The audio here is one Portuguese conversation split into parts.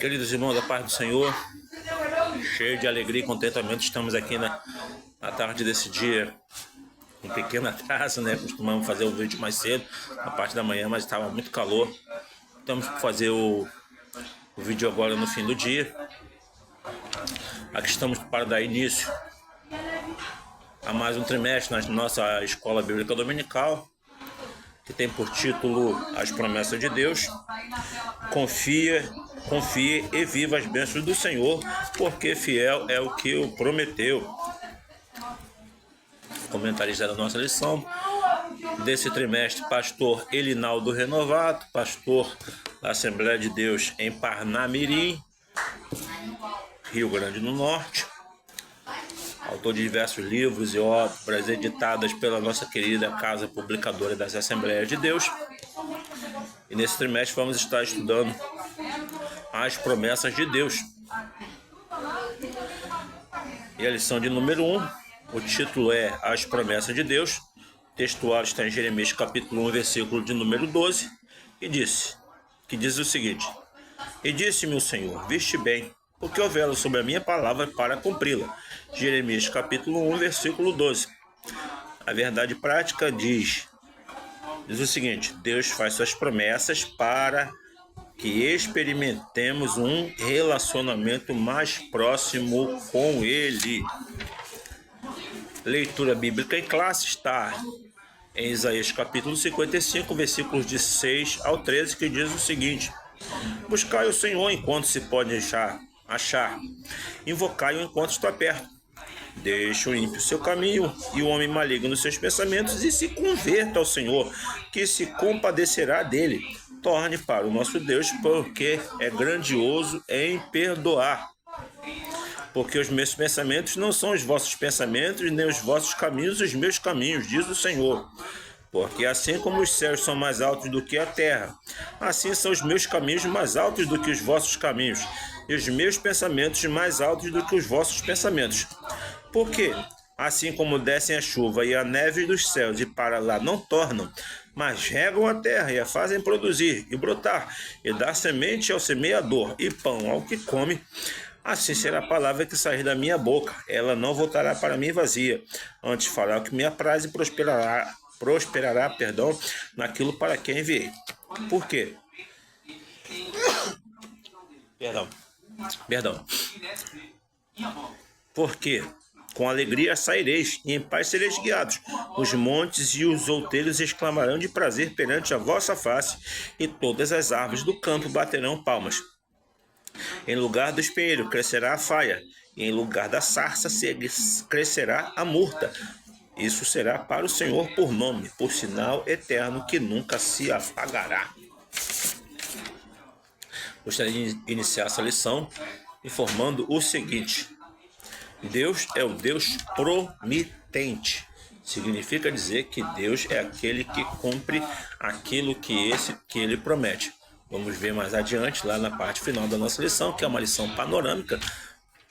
Queridos irmãos, da paz do Senhor, cheio de alegria e contentamento, estamos aqui na tarde desse dia, um pequeno atraso, né? Costumamos fazer o vídeo mais cedo, na parte da manhã, mas estava muito calor. Estamos para fazer o vídeo agora no fim do dia. Aqui estamos para dar início a mais um trimestre na nossa Escola Bíblica Dominical, que tem por título As Promessas de Deus. Confie e viva as bênçãos do Senhor, porque fiel é o que o prometeu. Comentarista da nossa lição desse trimestre, pastor Elinaldo Renovato, pastor da Assembleia de Deus em Parnamirim, Rio Grande do Norte, autor de diversos livros e obras editadas pela nossa querida Casa Publicadora das Assembleias de Deus. E nesse trimestre vamos estar estudando as promessas de Deus. E a lição de número 1, o título é As Promessas de Deus. O textual está em Jeremias capítulo 1, versículo de número 12, que diz o seguinte: E disse-me o Senhor, viste bem, porque eu velo sobre a minha palavra para cumpri-la. Jeremias capítulo 1, versículo 12. A verdade prática diz o seguinte: Deus faz suas promessas para que experimentemos um relacionamento mais próximo com Ele. Leitura bíblica em classe está em Isaías capítulo 55, versículos de 6 ao 13, que diz o seguinte: Buscai o Senhor enquanto se pode achar, invocai-o enquanto está perto. Deixe o ímpio seu caminho e o homem maligno seus pensamentos e se converta ao Senhor, que se compadecerá dele. Torne para o nosso Deus, porque é grandioso em perdoar. Porque os meus pensamentos não são os vossos pensamentos, nem os vossos caminhos os meus caminhos, diz o Senhor. Porque assim como os céus são mais altos do que a terra, assim são os meus caminhos mais altos do que os vossos caminhos, e os meus pensamentos mais altos do que os vossos pensamentos. Porque, assim como descem a chuva e a neve dos céus e para lá não tornam, mas regam a terra e a fazem produzir e brotar, e dar semente ao semeador e pão ao que come, assim será a palavra que sair da minha boca. Ela não voltará para mim vazia, antes fará o que me apraz e prosperará, naquilo para quem enviei. Por quê? Perdão. Porque com alegria saireis, e em paz sereis guiados. Os montes e os outeiros exclamarão de prazer perante a vossa face, e todas as árvores do campo baterão palmas. Em lugar do espinheiro crescerá a faia, e em lugar da sarça crescerá a murta. Isso será para o Senhor por nome, por sinal eterno que nunca se apagará. Gostaria de iniciar essa lição informando o seguinte: Deus é o Deus promitente. Significa dizer que Deus é aquele que cumpre aquilo que Ele promete. Vamos ver mais adiante, lá na parte final da nossa lição, que é uma lição panorâmica.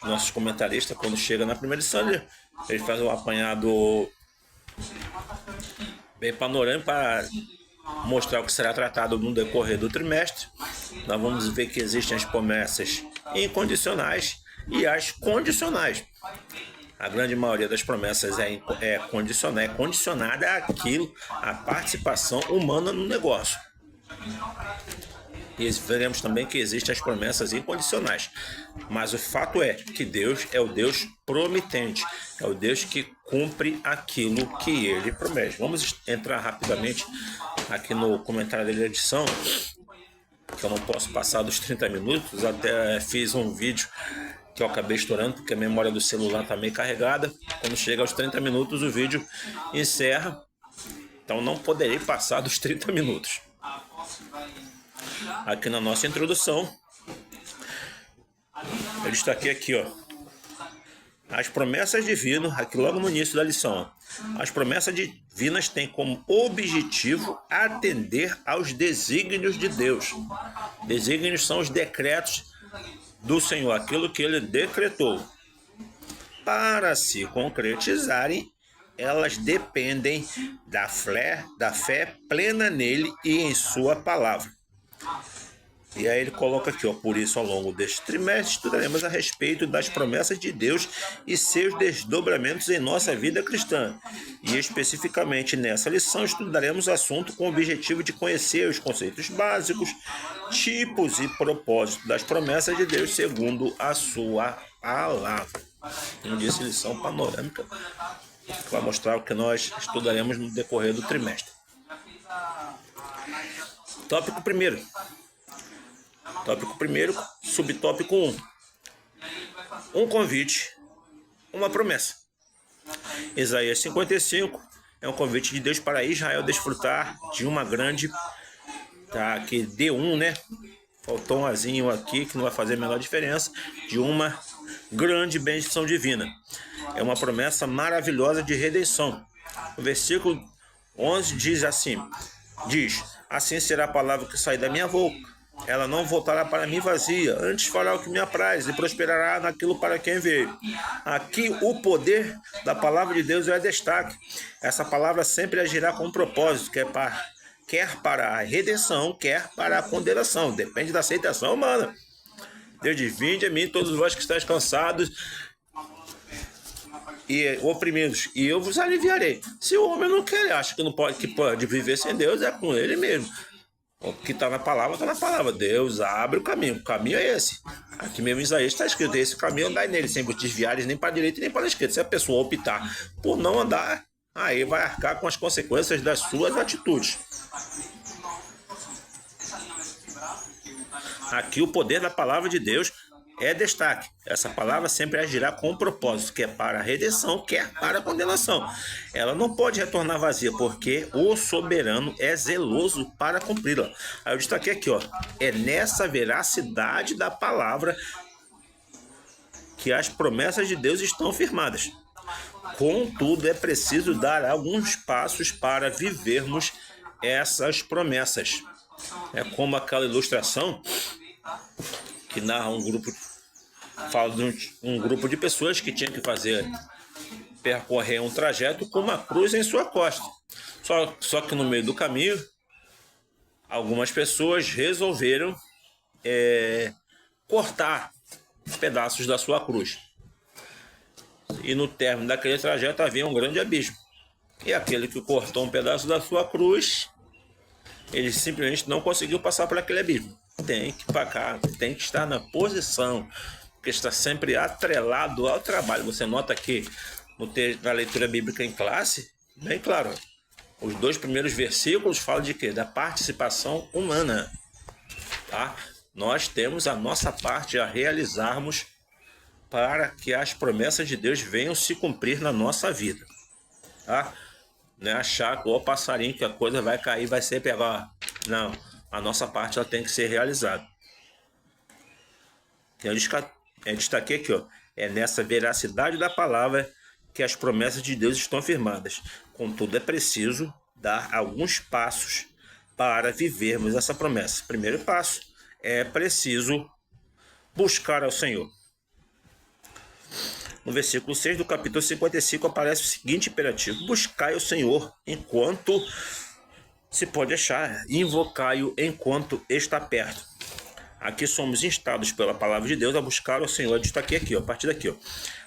Nossos comentaristas, quando chega na primeira lição, ele faz um apanhado bem panorâmico para mostrar o que será tratado no decorrer do trimestre. Nós vamos ver que existem as promessas incondicionais e as condicionais. A grande maioria das promessas é condicionada à participação humana no negócio. E veremos também que existem as promessas incondicionais. Mas o fato é que Deus é o Deus promitente, é o Deus que cumpre aquilo que Ele promete. Vamos entrar rapidamente aqui no comentário da edição, que eu não posso passar dos 30 minutos, até fiz um vídeo que eu acabei estourando, porque a memória do celular está meio carregada. Quando chega aos 30 minutos, o vídeo encerra, então não poderei passar dos 30 minutos. Aqui na nossa introdução, eu destaquei aqui, as promessas divinas, aqui logo no início da lição. As promessas divinas têm como objetivo atender aos desígnios de Deus. Desígnios são os decretos do Senhor, aquilo que Ele decretou. Para se concretizarem, elas dependem da fé plena nele e em sua palavra. E aí ele coloca aqui, ó, por isso ao longo deste trimestre estudaremos a respeito das promessas de Deus e seus desdobramentos em nossa vida cristã. E especificamente nessa lição estudaremos o assunto com o objetivo de conhecer os conceitos básicos, tipos e propósitos das promessas de Deus segundo a sua palavra. Como disse, lição panorâmica, que vai mostrar o que nós estudaremos no decorrer do trimestre. Tópico primeiro. Tópico primeiro, subtópico 1. Um convite, uma promessa. Isaías 55 é um convite de Deus para Israel desfrutar de uma grande... Tá aqui, D1, né? Faltou um azinho aqui que não vai fazer a menor diferença. De uma grande bendição divina. É uma promessa maravilhosa de redenção. O versículo 11 diz assim: assim será a palavra que sair da minha boca. Ela não voltará para mim vazia, antes fará o que me apraz e prosperará naquilo para quem veio. Aqui o poder da palavra de Deus é destaque. Essa palavra sempre agirá com um propósito, quer para a redenção, quer para a condenação. Depende da aceitação humana. Deus diz: vinde a mim todos vós que estáis cansados e oprimidos, e eu vos aliviarei. Se o homem não quer, acha que pode viver sem Deus, é com ele mesmo. O que está na palavra, está na palavra. Deus abre o caminho. O caminho é esse. Aqui mesmo em Isaías está escrito: esse caminho andai nele, sem vos desviares nem para a direita nem para a esquerda. Se a pessoa optar por não andar, aí vai arcar com as consequências das suas atitudes. Aqui o poder da palavra de Deus é destaque. Essa palavra sempre agirá com um propósito, quer para a redenção, quer para a condenação. Ela não pode retornar vazia, porque o soberano é zeloso para cumpri-la. Aí eu destaquei aqui, ó, é nessa veracidade da palavra que as promessas de Deus estão firmadas. Contudo, é preciso dar alguns passos para vivermos essas promessas. É como aquela ilustração que narra fala de um grupo de pessoas que tinha que percorrer um trajeto com uma cruz em sua costa. Só que no meio do caminho, algumas pessoas resolveram cortar pedaços da sua cruz. E no término daquele trajeto havia um grande abismo. E aquele que cortou um pedaço da sua cruz, ele simplesmente não conseguiu passar por aquele abismo. Tem que estar na posição, porque está sempre atrelado ao trabalho. Você nota que na leitura bíblica em classe, bem claro, os 2 primeiros versículos falam de quê? Da participação humana. Tá? Nós temos a nossa parte a realizarmos para que as promessas de Deus venham se cumprir na nossa vida. Tá? Não é achar que o passarinho que a coisa vai cair, vai ser pegar. Não, a nossa parte ela tem que ser realizada. Eu destaquei aqui, ó, é nessa veracidade da palavra que as promessas de Deus estão firmadas. Contudo, é preciso dar alguns passos para vivermos essa promessa. Primeiro passo, é preciso buscar ao Senhor. No versículo 6 do capítulo 55 aparece o seguinte imperativo: buscai o Senhor enquanto se pode achar, invocai-o enquanto está perto. Aqui somos instados pela palavra de Deus a buscar o Senhor. Destaquei aqui, ó, a partir daqui, ó.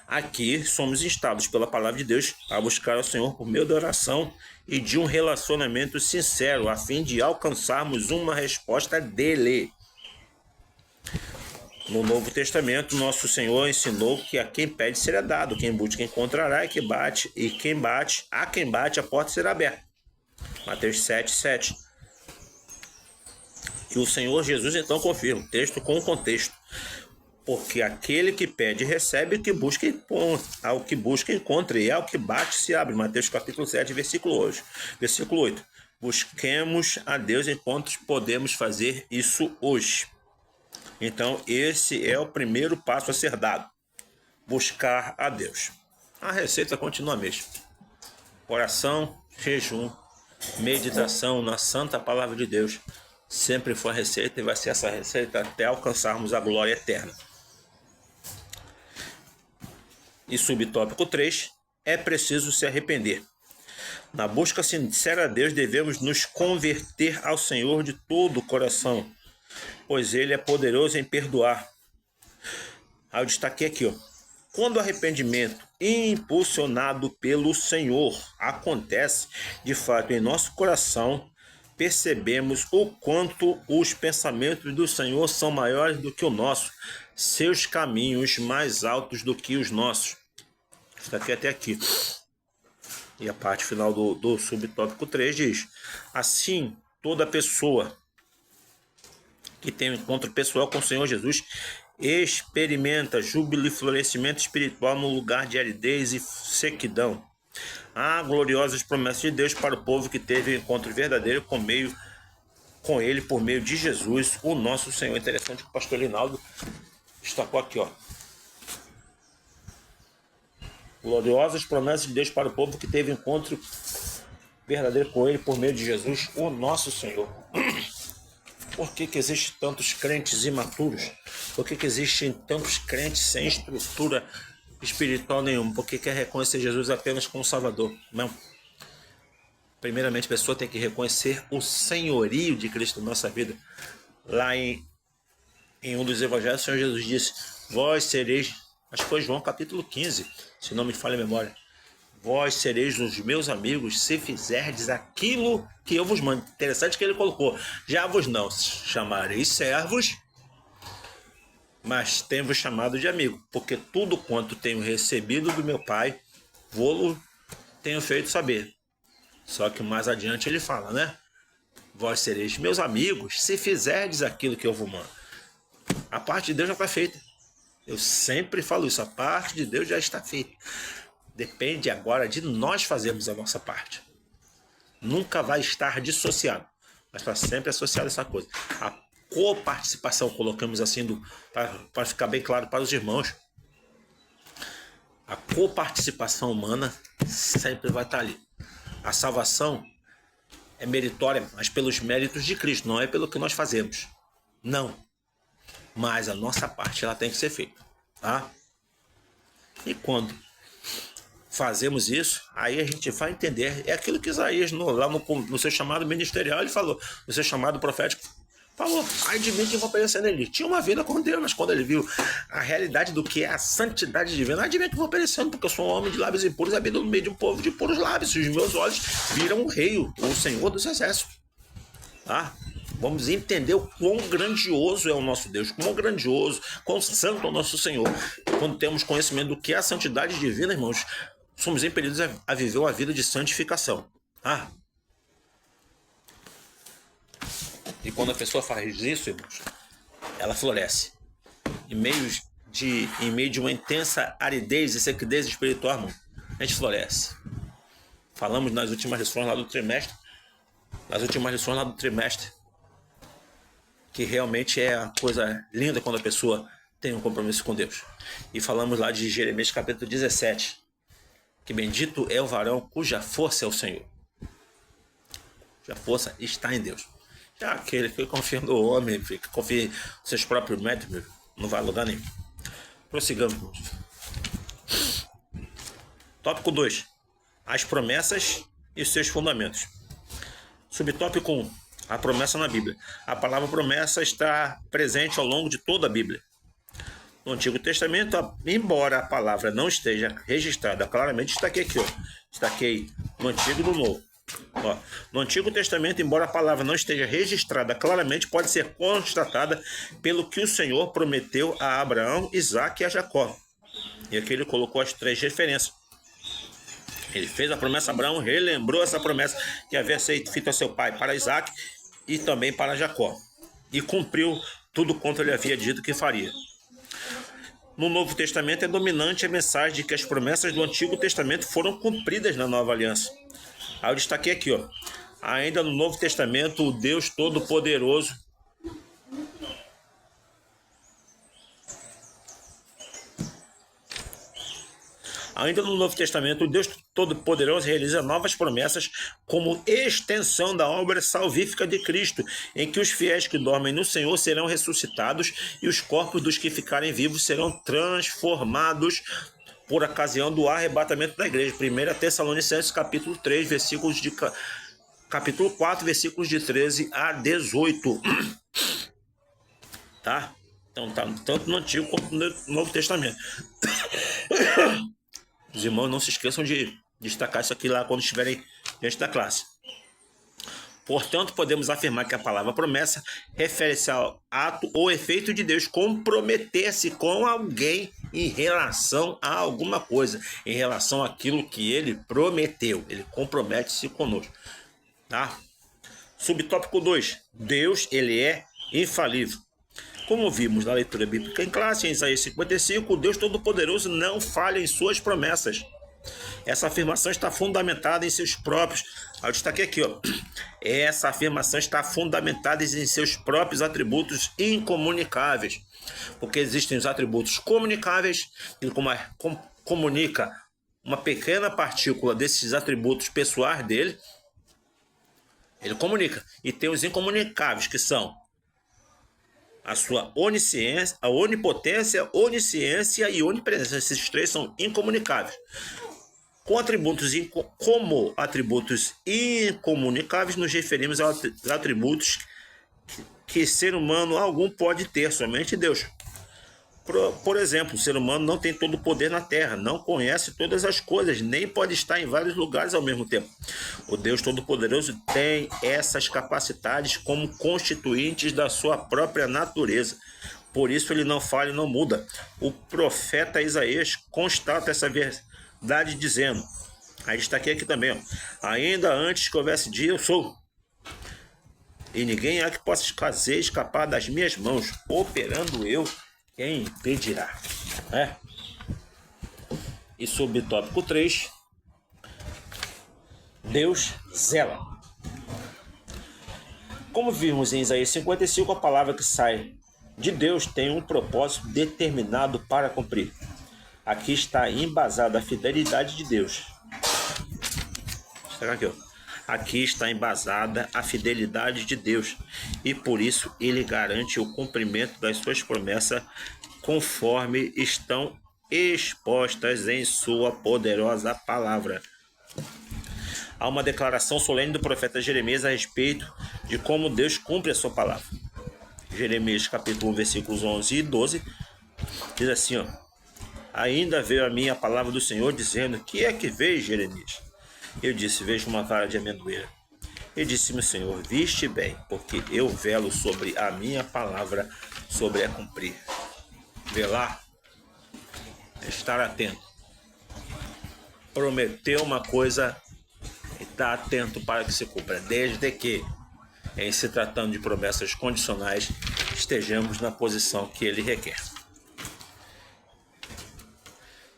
Aqui somos instados pela palavra de Deus a buscar o Senhor por meio da oração e de um relacionamento sincero, a fim de alcançarmos uma resposta dele. No Novo Testamento, nosso Senhor ensinou que a quem pede será dado, quem busca encontrará, e quem bate, a porta será aberta. Mateus 7:7. E o Senhor Jesus então confirma, texto com contexto: porque aquele que pede recebe, o que busca encontra, ao que busca encontra, e ao que bate se abre. Mateus capítulo 7, versículo 8. Busquemos a Deus enquanto podemos fazer isso hoje. Então, esse é o primeiro passo a ser dado: buscar a Deus. A receita continua a mesma: oração, jejum, meditação na santa palavra de Deus. Sempre foi a receita e vai ser essa receita até alcançarmos a glória eterna. E subtópico 3, é preciso se arrepender. Na busca sincera a Deus, devemos nos converter ao Senhor de todo o coração. pois ele é poderoso em perdoar. Aí eu destaquei aqui, ó. Quando o arrependimento impulsionado pelo Senhor acontece, de fato, em nosso coração, percebemos o quanto os pensamentos do Senhor são maiores do que o nosso, seus caminhos mais altos do que os nossos. Destaquei até aqui. E a parte final do subtópico 3 diz: assim, toda pessoa que tem um encontro pessoal com o Senhor Jesus experimenta júbilo e florescimento espiritual no lugar de aridez e sequidão. Há gloriosas promessas de Deus para o povo que teve um encontro verdadeiro com ele por meio de Jesus, o nosso Senhor. Interessante que o pastor Linaldo destacou aqui, ó. Gloriosas promessas de Deus para o povo que teve um encontro verdadeiro com ele por meio de Jesus, o nosso Senhor. Por que existem tantos crentes imaturos? Por que existem tantos crentes sem estrutura espiritual nenhuma? Porque quer reconhecer Jesus apenas como Salvador? Não. Primeiramente, a pessoa tem que reconhecer o senhorio de Cristo na nossa vida. Lá em um dos evangelhos, o Senhor Jesus disse: vós sereis, acho que foi João capítulo 15, se não me falha a memória. Vós sereis os meus amigos se fizerdes aquilo que eu vos mando. Interessante que ele colocou: já vos não chamareis servos, mas tenho-vos chamado de amigo, porque tudo quanto tenho recebido do meu Pai, vô-lo tenho feito saber. Só que mais adiante ele fala, né? Vós sereis meus amigos se fizerdes aquilo que eu vos mando. A parte de Deus já está feita. Eu sempre falo isso, a parte de Deus já está feita. Depende agora de nós fazermos a nossa parte. Nunca vai estar dissociado, mas está sempre associado a essa coisa. A coparticipação, colocamos assim, para ficar bem claro para os irmãos. A coparticipação humana sempre vai estar ali. A salvação é meritória, mas pelos méritos de Cristo, não é pelo que nós fazemos. Não. Mas a nossa parte ela tem que ser feita. Tá? E quando fazemos isso, aí a gente vai entender. É aquilo que Isaías, lá no seu chamado ministerial, ele falou, no seu chamado profético, falou: ai de mim que vou perecer nele. Tinha uma vida com Deus, mas quando ele viu a realidade do que é a santidade divina, ai de mim que vou perecendo, porque eu sou um homem de lábios impuros, habito no meio de um povo de puros lábios, e os meus olhos viram o rei, o Senhor dos exércitos. Tá? Vamos entender o quão grandioso é o nosso Deus, quão grandioso, quão santo é o nosso Senhor. Quando temos conhecimento do que é a santidade divina, irmãos, somos impelidos a viver uma vida de santificação. Tá? E quando a pessoa faz isso, irmãos, ela floresce. Em meio de uma intensa aridez e sequidez espiritual, irmão, a gente floresce. Falamos nas últimas lições lá do trimestre, que realmente é a coisa linda quando a pessoa tem um compromisso com Deus. E falamos lá de Jeremias capítulo 17, que bendito é o varão cuja força é o Senhor. Cuja força está em Deus. Já aquele que confia no homem, que confia em seus próprios métodos, não vai a lugar nenhum. Prossigamos, irmãos. Tópico 2. As promessas e seus fundamentos. Subtópico 1. A promessa na Bíblia. A palavra promessa está presente ao longo de toda a Bíblia. No Antigo Testamento, embora a palavra não esteja registrada claramente, destaquei aqui, ó. Destaquei no Antigo e no Novo. Ó, no Antigo Testamento, embora a palavra não esteja registrada claramente, pode ser constatada pelo que o Senhor prometeu a Abraão, Isaque e a Jacó. E aqui ele colocou as 3 referências. Ele fez a promessa a Abraão, relembrou essa promessa que havia sido feita a seu pai para Isaque e também para Jacó. E cumpriu tudo quanto ele havia dito que faria. No Novo Testamento é dominante a mensagem de que as promessas do Antigo Testamento foram cumpridas na Nova Aliança. Aí eu destaquei aqui, ó. Ainda no Novo Testamento, o Deus Todo-Poderoso Ainda no Novo Testamento, o Deus Todo-Poderoso realiza novas promessas como extensão da obra salvífica de Cristo, em que os fiéis que dormem no Senhor serão ressuscitados e os corpos dos que ficarem vivos serão transformados por ocasião do arrebatamento da igreja. 1 Tessalonicenses capítulo 3, capítulo 4, versículos de 13 a 18. tá? Então tá tanto no Antigo quanto no Novo Testamento. Os irmãos não se esqueçam de destacar isso aqui lá quando estiverem diante da classe. Portanto, podemos afirmar que a palavra promessa refere-se ao ato ou efeito de Deus comprometer-se com alguém em relação a alguma coisa, em relação àquilo que ele prometeu. Ele compromete-se conosco, tá? Subtópico 2. Deus, ele é infalível. Como vimos na leitura bíblica em classe, em Isaías 55, o Deus Todo-Poderoso não falha em suas promessas. Essa afirmação está fundamentada em seus próprios... Eu destaquei aqui, ó. Essa afirmação está fundamentada em seus próprios atributos incomunicáveis. Porque existem os atributos comunicáveis, ele comunica uma pequena partícula desses atributos pessoais dele. Ele comunica. E tem os incomunicáveis, que são a sua onisciência, a onipotência, onisciência e onipresença. Esses três são incomunicáveis. Como atributos incomunicáveis, nos referimos aos atributos que ser humano algum pode ter, somente Deus. Por exemplo, o ser humano não tem todo o poder na Terra, não conhece todas as coisas, nem pode estar em vários lugares ao mesmo tempo. O Deus Todo-Poderoso tem essas capacidades como constituintes da sua própria natureza. Por isso ele não falha e não muda. O profeta Isaías constata essa verdade dizendo, aí destaquei aqui também, ó, ainda antes que houvesse dia eu sou, e ninguém há que possa escapar das minhas mãos, operando eu, quem impedirá? E subtópico 3, Deus zela. Como vimos em Isaías 55, a palavra que sai de Deus tem um propósito determinado para cumprir. Aqui está embasada a fidelidade de Deus. Aqui está embasada a fidelidade de Deus. E por isso ele garante o cumprimento das suas promessas conforme estão expostas em sua poderosa palavra. Há uma declaração solene do profeta Jeremias a respeito de como Deus cumpre a sua palavra. Jeremias capítulo 1, versículos 11 e 12 diz assim, ó: ainda veio a mim a palavra do Senhor, dizendo, que é que vês, Jeremias? Eu disse, vejo uma vara de amendoeira. E disse-me o Senhor, viste bem, porque eu velo sobre a minha palavra, sobre a cumprir. Velar, estar atento. Prometeu uma coisa e está atento para que se cumpra, desde que, em se tratando de promessas condicionais, estejamos na posição que ele requer.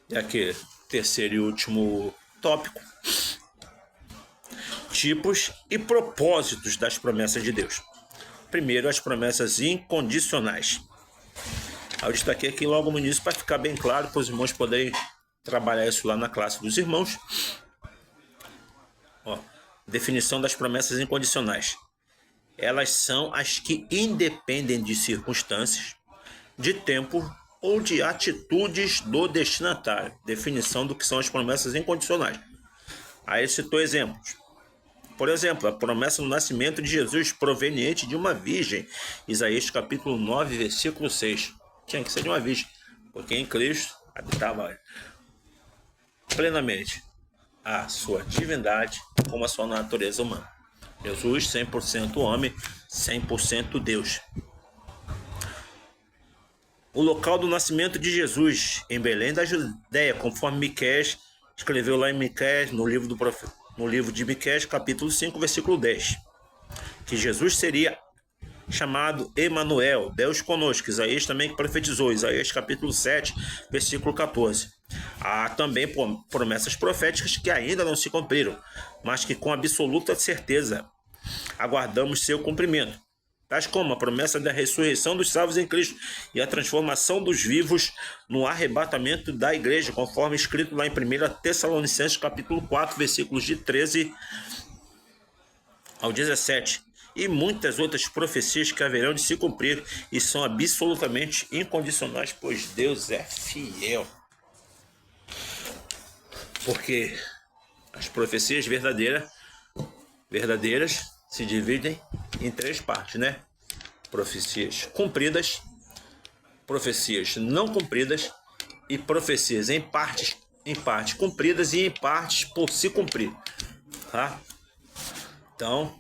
E aqui, terceiro e último tópico: tipos e propósitos das promessas de Deus. Primeiro, as promessas incondicionais. Eu destaquei aqui logo no início para ficar bem claro, para os irmãos poderem trabalhar isso lá na classe dos irmãos. Ó, definição das promessas incondicionais. Elas são as que independem de circunstâncias, de tempo ou de atitudes do destinatário. Definição do que são as promessas incondicionais. Aí ele citou exemplos. Por exemplo, a promessa do nascimento de Jesus proveniente de uma virgem. Isaías capítulo 9, versículo 6. Tinha que ser de uma virgem, porque em Cristo habitava plenamente a sua divindade como a sua natureza humana. Jesus 100% homem, 100% Deus. O local do nascimento de Jesus, em Belém da Judéia, conforme Miqueias escreveu lá em Miqueias, no livro de Miqueias, capítulo 5, versículo 10, que Jesus seria chamado Emanuel, Deus conosco. Isaías também profetizou, Isaías capítulo 7, versículo 14. Há também promessas proféticas que ainda não se cumpriram, mas que com absoluta certeza aguardamos seu cumprimento, tais como a promessa da ressurreição dos salvos em Cristo e a transformação dos vivos no arrebatamento da igreja, conforme escrito lá em 1 Tessalonicenses capítulo 4, versículos de 13 ao 17, e muitas outras profecias que haverão de se cumprir e são absolutamente incondicionais, pois Deus é fiel. Porque as profecias verdadeiras se dividem em três partes, né? Profecias cumpridas, profecias não cumpridas e profecias em partes cumpridas e em partes por se cumprir, tá? Então,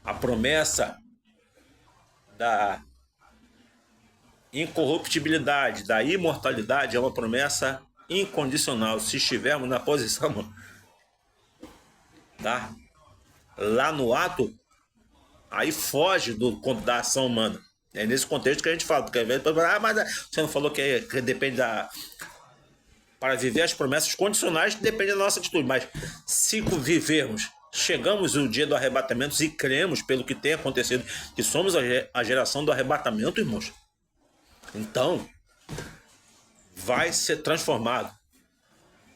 a promessa da incorruptibilidade, da imortalidade é uma promessa incondicional. Se estivermos na posição, tá? Lá no ato, aí foge da ação humana. É nesse contexto que a gente fala, porque às vezes, mas você não falou que depende da... Para viver as promessas condicionais, depende da nossa atitude. Mas se vivermos, chegamos no dia do arrebatamento e cremos pelo que tem acontecido, que somos a geração do arrebatamento, irmãos, então vai ser transformado.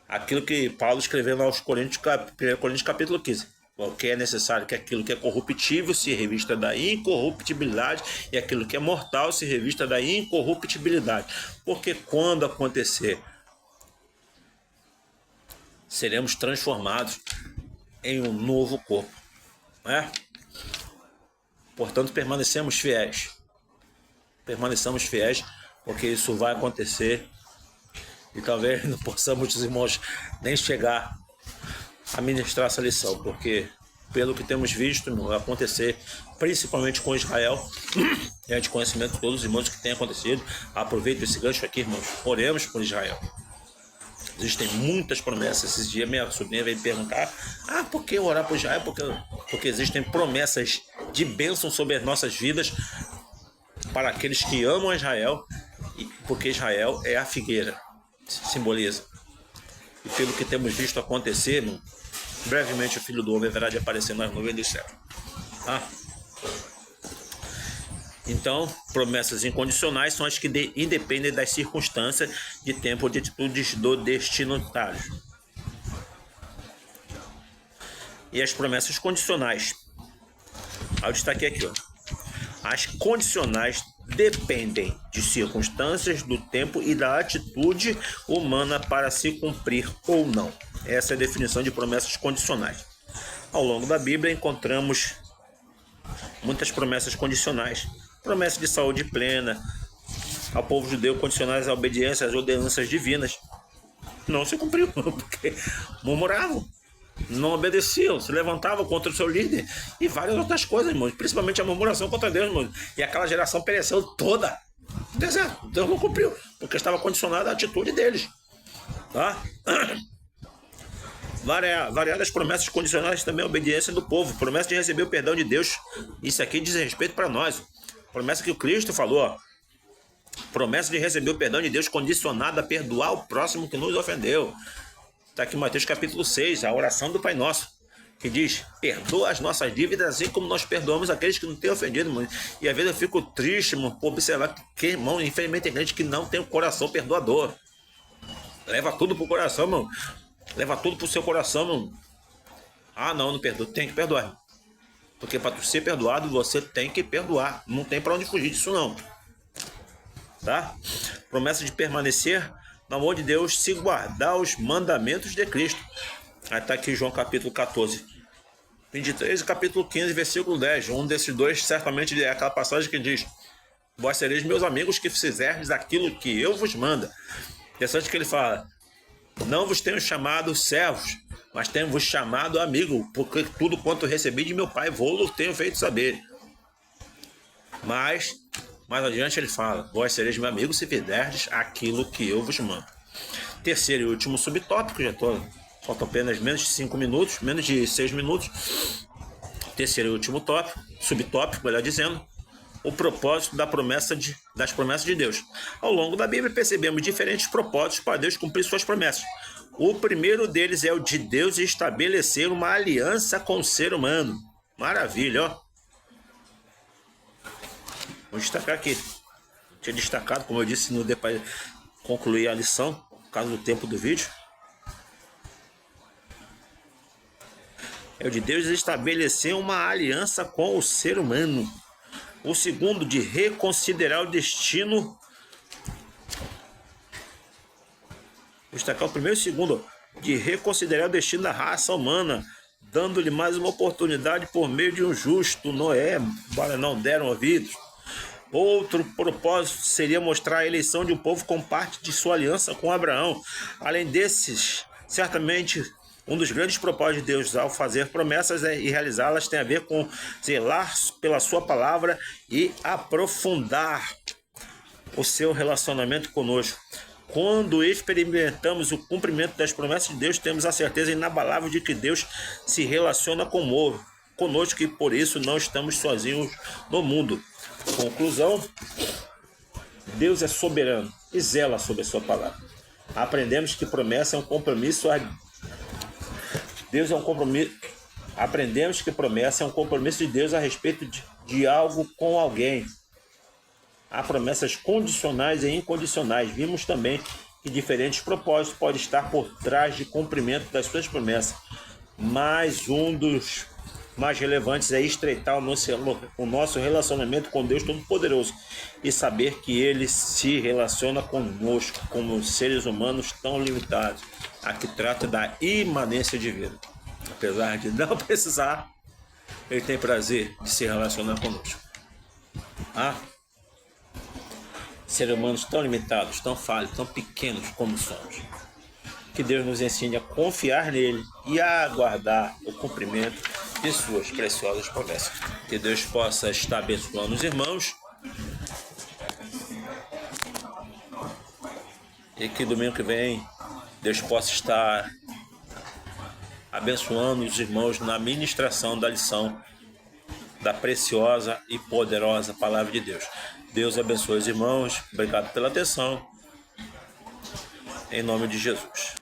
Aquilo que Paulo escreveu lá aos Coríntios, 1 Coríntios capítulo 15. O que é necessário que aquilo que é corruptível se revista da incorruptibilidade e aquilo que é mortal se revista da incorruptibilidade. Porque quando acontecer, seremos transformados em um novo corpo, né? Portanto, permanecemos fiéis, porque isso vai acontecer e talvez não possamos, os irmãos, nem chegar a ministrar essa lição, porque pelo que temos visto, irmão, acontecer principalmente com Israel, é de conhecimento de todos os irmãos que tem acontecido. Aproveito esse gancho aqui, irmãos, oremos por Israel. Existem muitas promessas. Esses dias minha sobrinha veio perguntar: por que orar por Israel? Porque existem promessas de bênção sobre as nossas vidas para aqueles que amam Israel, porque Israel é a figueira, simboliza. E pelo que temos visto acontecer, irmão, brevemente o Filho do Homem haverá de aparecer nas nuvens do céu. Então, promessas incondicionais são as que independem das circunstâncias, de tempo ou de atitudes do destinatário. E as promessas condicionais. Eu destaquei aqui, ó. As condicionais dependem de circunstâncias, do tempo e da atitude humana para se cumprir ou não. Essa é a definição de promessas condicionais. Ao longo da Bíblia encontramos muitas promessas condicionais. Promessa de saúde plena ao povo judeu, condicionais à obediência às ordenanças divinas. Não se cumpriu, porque murmuravam, não obedeciam, se levantavam contra o seu líder e várias outras coisas, irmãos, principalmente a murmuração contra Deus, irmãos. E aquela geração pereceu toda no deserto. Deus não cumpriu, porque estava condicionada à atitude deles, tá? Variadas promessas condicionais também a obediência do povo. Promessa de receber o perdão de Deus. Isso aqui diz respeito para nós. Promessa que o Cristo falou, ó. Promessa de receber o perdão de Deus condicionada a perdoar o próximo que nos ofendeu. Está aqui em Mateus capítulo 6, a oração do Pai Nosso, que diz: perdoa as nossas dívidas assim como nós perdoamos aqueles que nos têm ofendido, irmão. E às vezes eu fico triste, irmão, por observar que, irmão, infelizmente tem gente que não tem o coração perdoador. Leva tudo pro coração, irmão. Leva tudo pro seu coração, irmão. Não perdoa. Tem que perdoar, irmão. Porque para tu ser perdoado, você tem que perdoar. Não tem para onde fugir disso, não. Tá? Promessa de permanecer no amor de Deus, se guardar os mandamentos de Cristo. Aí está aqui João capítulo 14, 23 e capítulo 15, versículo 10. Um desses dois certamente é aquela passagem que diz: vós sereis meus amigos que fizerdes aquilo que eu vos mando. Interessante que ele fala: não vos tenho chamado servos, mas tenho vos chamado amigo, porque tudo quanto recebi de meu Pai vou-lo tenho feito saber. Mas mais adiante ele fala: vós sereis meu amigo se fizerdes aquilo que eu vos mando. Terceiro e último subtópico, faltam apenas menos de 5 minutos, menos de 6 minutos. Terceiro e último tópico, subtópico, melhor dizendo, o propósito das promessas de Deus. Ao longo da Bíblia percebemos diferentes propósitos para Deus cumprir suas promessas. O primeiro deles é o de Deus estabelecer uma aliança com o ser humano. Maravilha, ó. Vou destacar aqui. Tinha destacado, como eu disse, no depois concluir a lição, por causa do tempo do vídeo. É o de Deus estabelecer uma aliança com o ser humano. O segundo, de reconsiderar o destino. Vou destacar o primeiro e o segundo, de reconsiderar o destino da raça humana, dando-lhe mais uma oportunidade por meio de um justo, Noé, para não deram ouvidos. Outro propósito seria mostrar a eleição de um povo como parte de sua aliança com Abraão. Além desses, certamente um dos grandes propósitos de Deus ao fazer promessas e realizá-las tem a ver com zelar pela sua palavra e aprofundar o seu relacionamento conosco. Quando experimentamos o cumprimento das promessas de Deus, temos a certeza inabalável de que Deus se relaciona conosco e por isso não estamos sozinhos no mundo. Conclusão: Deus é soberano e zela sobre a sua palavra. Aprendemos que promessa é um compromisso Aprendemos que promessa é um compromisso de Deus a respeito de algo com alguém. Há promessas condicionais e incondicionais. Vimos também que diferentes propósitos podem estar por trás de cumprimento das suas promessas. Mas um dos mais relevantes é estreitar o nosso relacionamento com Deus Todo-Poderoso e saber que Ele se relaciona conosco como seres humanos tão limitados. Aqui trata da imanência divina. Apesar de não precisar, Ele tem prazer de se relacionar conosco. Seres humanos tão limitados, tão falhos, tão pequenos como somos. Que Deus nos ensine a confiar nele e a aguardar o cumprimento de suas preciosas promessas. Que Deus possa estar abençoando os irmãos e que domingo que vem Deus possa estar abençoando os irmãos na ministração da lição da preciosa e poderosa palavra de Deus. Deus abençoe os irmãos. Obrigado pela atenção. Em nome de Jesus.